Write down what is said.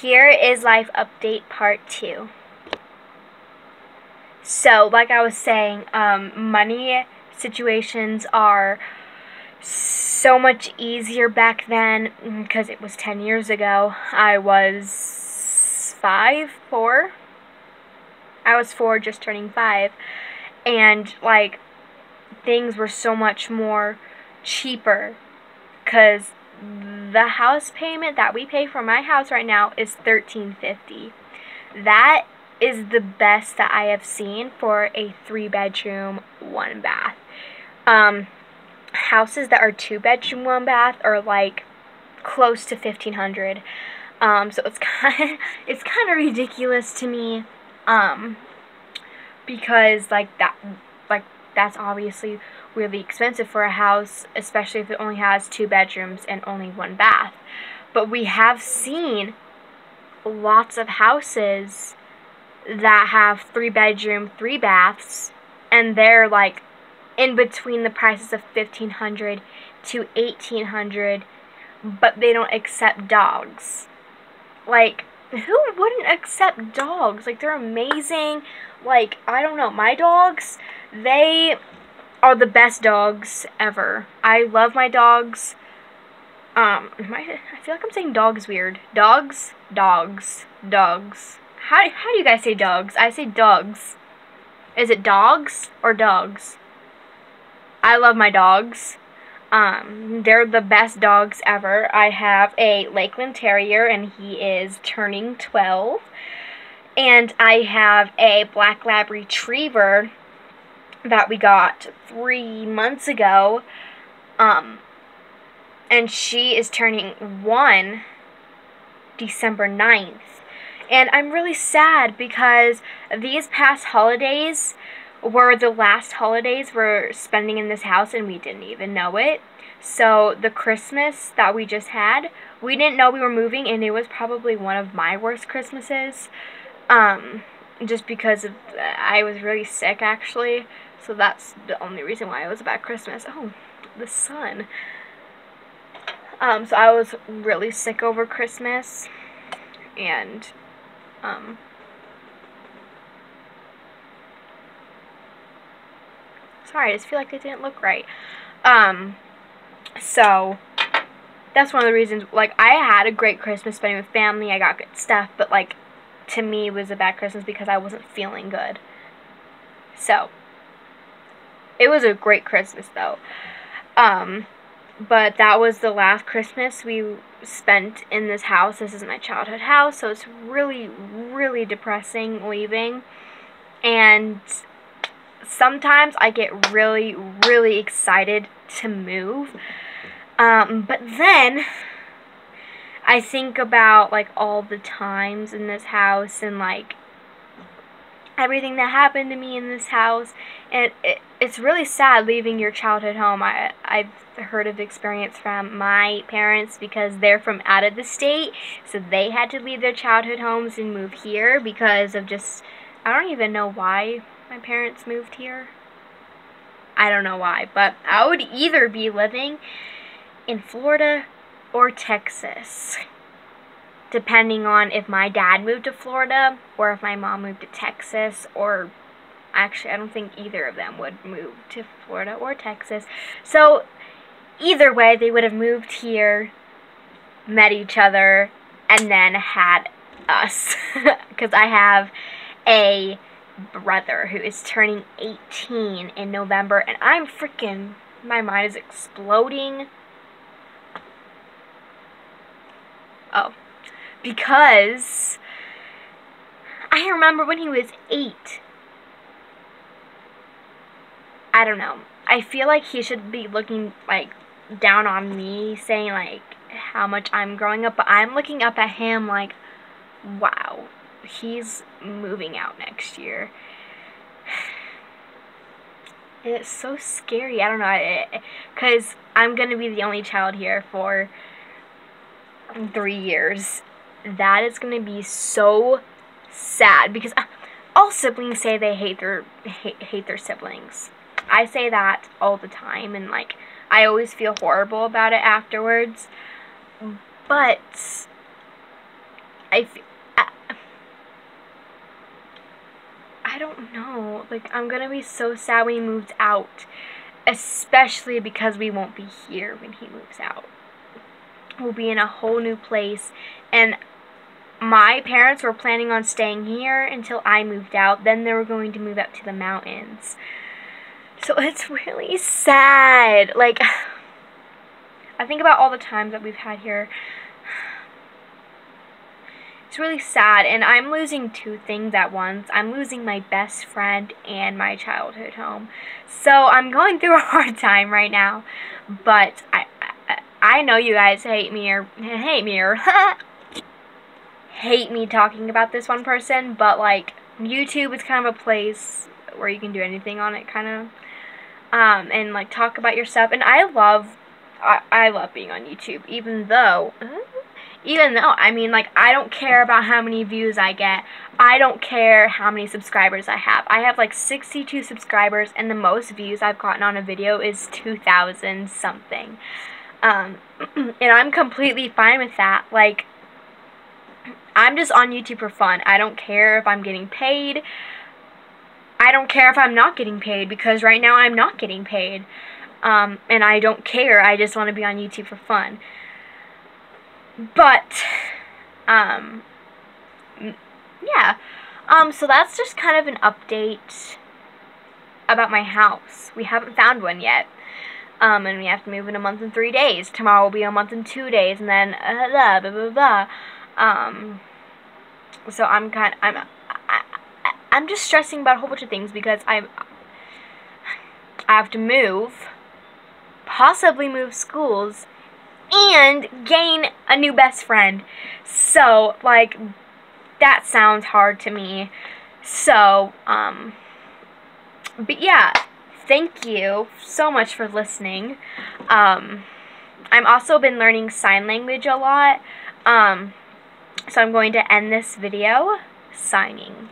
here is life update part 2. So, like I was saying, money situations are so much easier back then because it was 10 years ago. I was 4. I was 4, just turning 5. And, like, things were so much more cheaper because the house payment that we pay for my house right now is $13.50. That is the best that I have seen for a 3-bedroom, 1-bath. Houses that are 2-bedroom, 1-bath are like close to $1,500. So it's kind of ridiculous to me, because that's obviously really expensive for a house, especially if it only has 2 bedrooms and only 1 bath. But we have seen lots of houses that have 3-bedroom, 3 baths, and they're like in between the prices of $1,500 to $1,800, but they don't accept dogs. Like, who wouldn't accept dogs? Like, they're amazing. Like, I don't know, my dogs, they are the best dogs ever. I love my dogs. I feel like I'm saying dogs weird. Dogs? Dogs. Dogs. How do you guys say dogs? I say dogs. Is it dogs or dogs? I love my dogs. They're the best dogs ever. I have a Lakeland Terrier, and he is turning 12. And I have a Black Lab Retriever that we got 3 months ago. And she is turning 1 December 9th. And I'm really sad because these past holidays were the last holidays we're spending in this house, and we didn't even know it. So the Christmas that we just had, we didn't know we were moving, and it was probably one of my worst Christmases. Just because I was really sick, actually. So that's the only reason why it was a bad Christmas. Oh, the sun. So I was really sick over Christmas, and, sorry, I just feel like it didn't look right. So that's one of the reasons, like, I had a great Christmas spending with family, I got good stuff, but, like, to me, it was a bad Christmas because I wasn't feeling good. So, it was a great Christmas, though. But that was the last Christmas we spent in this house. This is my childhood house, so it's really, really depressing leaving. And sometimes I get really, really excited to move. But then I think about, like, all the times in this house and, like, everything that happened to me in this house, and it's really sad leaving your childhood home. I've heard of experience from my parents because they're from out of the state, so they had to leave their childhood homes and move here because of just, I don't even know why my parents moved here. I don't know why, but I would either be living in Florida or Texas, depending on if my dad moved to Florida or if my mom moved to Texas, or actually I don't think either of them would move to Florida or Texas. So either way, they would have moved here, met each other, and then had us. Because I have a brother who is turning 18 in November, and I'm freaking, my mind is exploding. Oh. Because I remember when he was 8. I don't know. I feel like he should be looking, like, down on me, saying, like, how much I'm growing up. But I'm looking up at him like, wow, he's moving out next year. And it's so scary. I don't know. Because I'm going to be the only child here for 3 years. That is going to be so sad, because all siblings say they hate their siblings. I say that all the time, and, like, I always feel horrible about it afterwards. But I don't know. Like, I'm gonna be so sad when he moves out. Especially because we won't be here when he moves out. We'll be in a whole new place. And my parents were planning on staying here until I moved out. Then they were going to move up to the mountains. So it's really sad. Like, I think about all the times that we've had here. It's really sad, and I'm losing two things at once. I'm losing my best friend and my childhood home. So I'm going through a hard time right now. But I know you guys hate me hate me talking about this one person, but like, YouTube is kind of a place where you can do anything on it, kind of, and like talk about your stuff. And I love being on YouTube, even though, I mean, like, I don't care about how many views I get. I don't care how many subscribers I have. I have like 62 subscribers, and the most views I've gotten on a video is 2,000 something. And I'm completely fine with that. Like, I'm just on YouTube for fun. I don't care if I'm getting paid. I don't care if I'm not getting paid, because right now I'm not getting paid. And I don't care. I just want to be on YouTube for fun. But, yeah. So that's just kind of an update about my house. We haven't found one yet. And we have to move in a month and 3 days. Tomorrow will be a month and 2 days, and then, blah, blah, blah, blah. So I'm just stressing about a whole bunch of things, because I have to move, possibly move schools, and gain a new best friend. So, like, that sounds hard to me. So, but yeah, thank you so much for listening. I've also been learning sign language a lot. So I'm going to end this video signing.